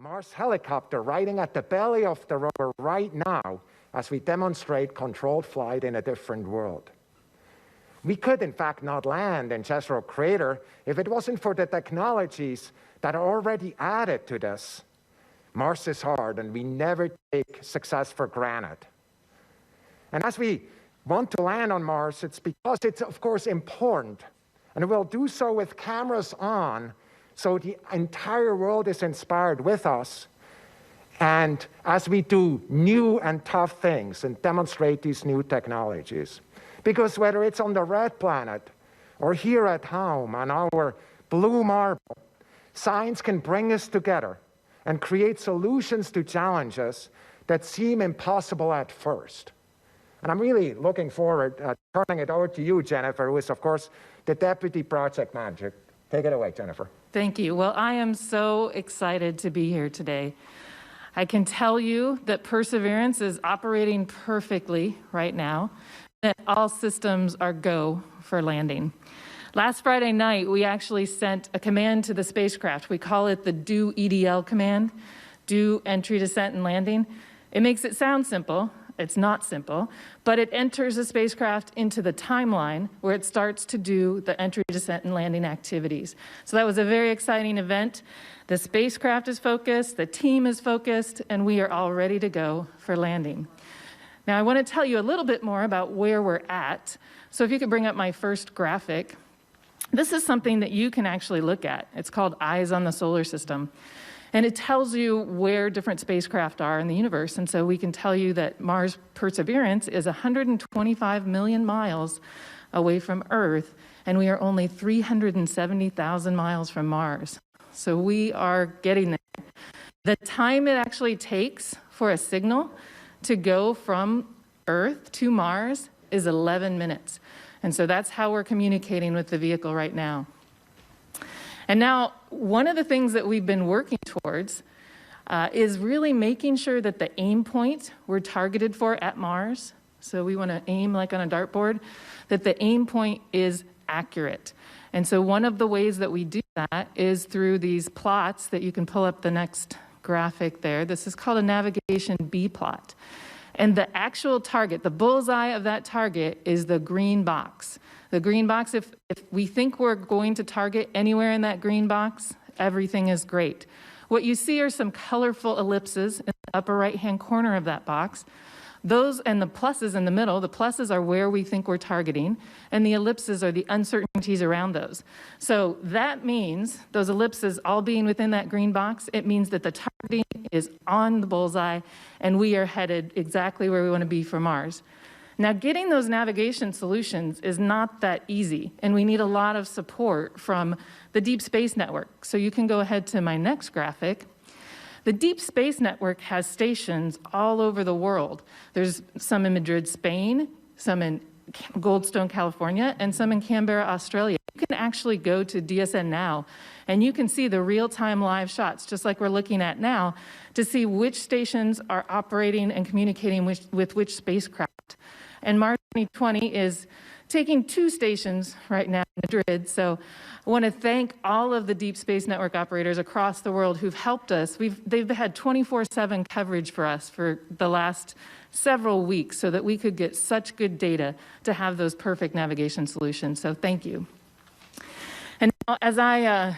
Mars helicopter riding at the belly of the rover right now as we demonstrate controlled flight in a different world. We could, in fact, not land in Jezero Crater if it wasn't for the technologies that are already added to this. Mars is hard, and we never take success for granted. And as we want to land on Mars, it's because it's, of course, important. And we'll do so with cameras on, so the entire world is inspired with us. And as we do new and tough things and demonstrate these new technologies. Because whether it's on the red planet or here at home on our blue marble, science can bring us together and create solutions to challenges that seem impossible at first. And I'm really looking forward to turning it over to you, Jennifer, who is, of course, the Deputy Project Manager. Take it away, Jennifer. Thank you. Well, I am so excited to be here today. I can tell you that Perseverance is operating perfectly right now, that all systems are go for landing. Last Friday night, we actually sent a command to the spacecraft. We call it the Do EDL command, Do Entry, Descent, and Landing. It makes it sound simple. It's not simple, but it enters the spacecraft into the timeline where it starts to do the entry, descent, and landing activities. So that was a very exciting event. The spacecraft is focused, the team is focused, and we are all ready to go for landing. Now, I want to tell you a little bit more about where we're at. So if you could bring up my first graphic. This is something that you can actually look at. It's called Eyes on the Solar System. And it tells you where different spacecraft are in the universe. And so we can tell you that Mars Perseverance is 125 million miles away from Earth, and we are only 370,000 miles from Mars. So we are getting there. The time it actually takes for a signal to go from Earth to Mars is 11 minutes. And so that's how we're communicating with the vehicle right now. And now, one of the things that we've been working towards is really making sure that the aim point we're targeted for at Mars, so we want to aim like on a dartboard, that the aim point is accurate. And so one of the ways that we do that is through these plots that you can pull up the next graphic there. This is called a navigation B plot. And the actual target, the bullseye of that target, is the green box. The green box, if we think we're going to target anywhere in that green box, everything is great. What you see are some colorful ellipses in the upper right-hand corner of that box. Those and the pluses in the middle, the pluses are where we think we're targeting, and the ellipses are the uncertainties around those. So that means, those ellipses all being within that green box, it means that the targeting is on the bullseye, and we are headed exactly where we want to be for Mars. Now, getting those navigation solutions is not that easy, and we need a lot of support from the Deep Space Network. So you can go ahead to my next graphic. The Deep Space Network has stations all over the world. There's some in Madrid, Spain, some in Goldstone, California, and some in Canberra, Australia. You can actually go to DSN Now, and you can see the real-time live shots, just like we're looking at now, to see which stations are operating and communicating with which spacecraft. And Mars 2020 is taking 2 stations right now in Madrid. So I want to thank all of the Deep Space Network operators across the world who've helped us. They've had 24/7 coverage for us for the last several weeks so that we could get such good data to have those perfect navigation solutions. So thank you. And now as I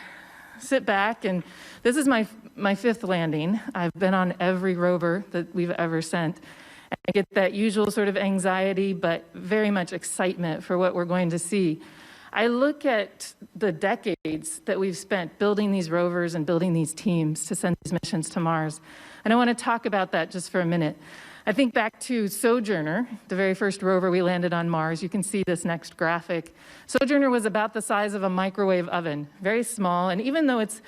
sit back, and this is my 5th landing. I've been on every rover that we've ever sent. And I get that usual sort of anxiety, but very much excitement for what we're going to see. I look at the decades that we've spent building these rovers and building these teams to send these missions to Mars. And I want to talk about that just for a minute. I think back to Sojourner, the very first rover we landed on Mars. You can see this next graphic. Sojourner was about the size of a microwave oven, very small. And even though it's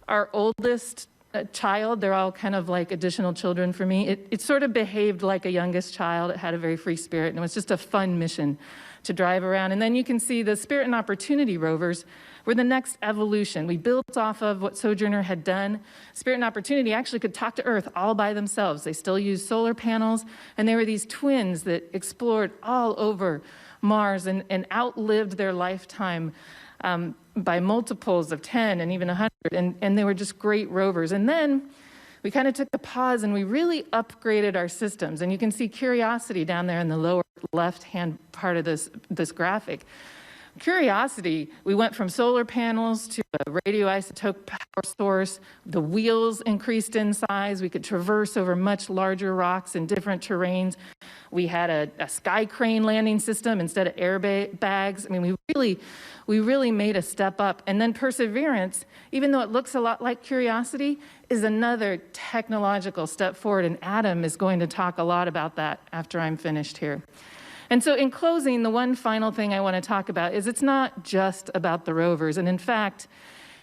our oldest child, they're all kind of like additional children for me. It sort of behaved like a youngest child. It had a very free spirit, and it was just a fun mission to drive around. And then you can see the Spirit and Opportunity rovers were the next evolution. We built off of what Sojourner had done. Spirit and Opportunity actually could talk to Earth all by themselves. They still used solar panels, and they were these twins that explored all over Mars and outlived their lifetime by multiples of 10 and even 100, and they were just great rovers. And then we kind of took a pause and we really upgraded our systems. And you can see Curiosity down there in the lower left-hand part of this graphic. Curiosity, we went from solar panels to a radioisotope power source. The wheels increased in size. We could traverse over much larger rocks in different terrains. We had a sky crane landing system instead of airbags. I mean, we really made a step up. And then Perseverance, even though it looks a lot like Curiosity, is another technological step forward. And Adam is going to talk a lot about that after I'm finished here. And so in closing, the one final thing I want to talk about is it's not just about the rovers. And in fact,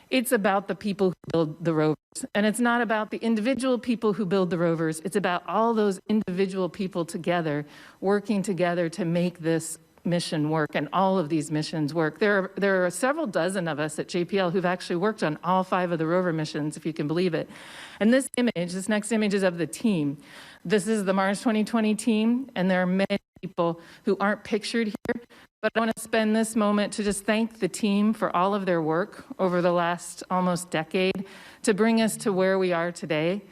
it's about the people who build the rovers. And it's not about the individual people who build the rovers. It's about all those individual people together, working together to make this mission work and all of these missions work. There are several dozen of us at JPL who've actually worked on all 5 of the rover missions, if you can believe it. And this next image is of the team. This is the Mars 2020 team, and there are many people who aren't pictured here, but I want to spend this moment to just thank the team for all of their work over the last almost decade to bring us to where we are today.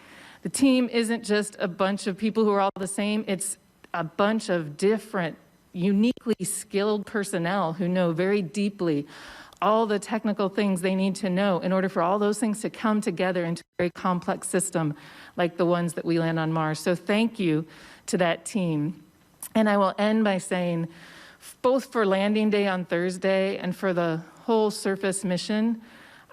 The team isn't just a bunch of people who are all the same, it's a bunch of different, uniquely skilled personnel who know very deeply all the technical things they need to know in order for all those things to come together into a very complex system like the ones that we land on Mars. So thank you to that team. And I will end by saying, both for landing day on Thursday and for the whole surface mission,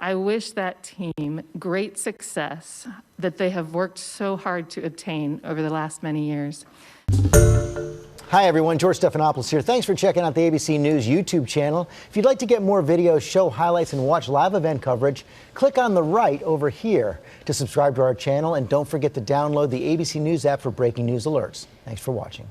I wish that team great success that they have worked so hard to obtain over the last many years. Hi everyone, George Stephanopoulos here. Thanks for checking out the ABC News YouTube channel. If you'd like to get more videos, show highlights, and watch live event coverage, click on the right over here to subscribe to our channel, and don't forget to download the ABC News app for breaking news alerts. Thanks for watching.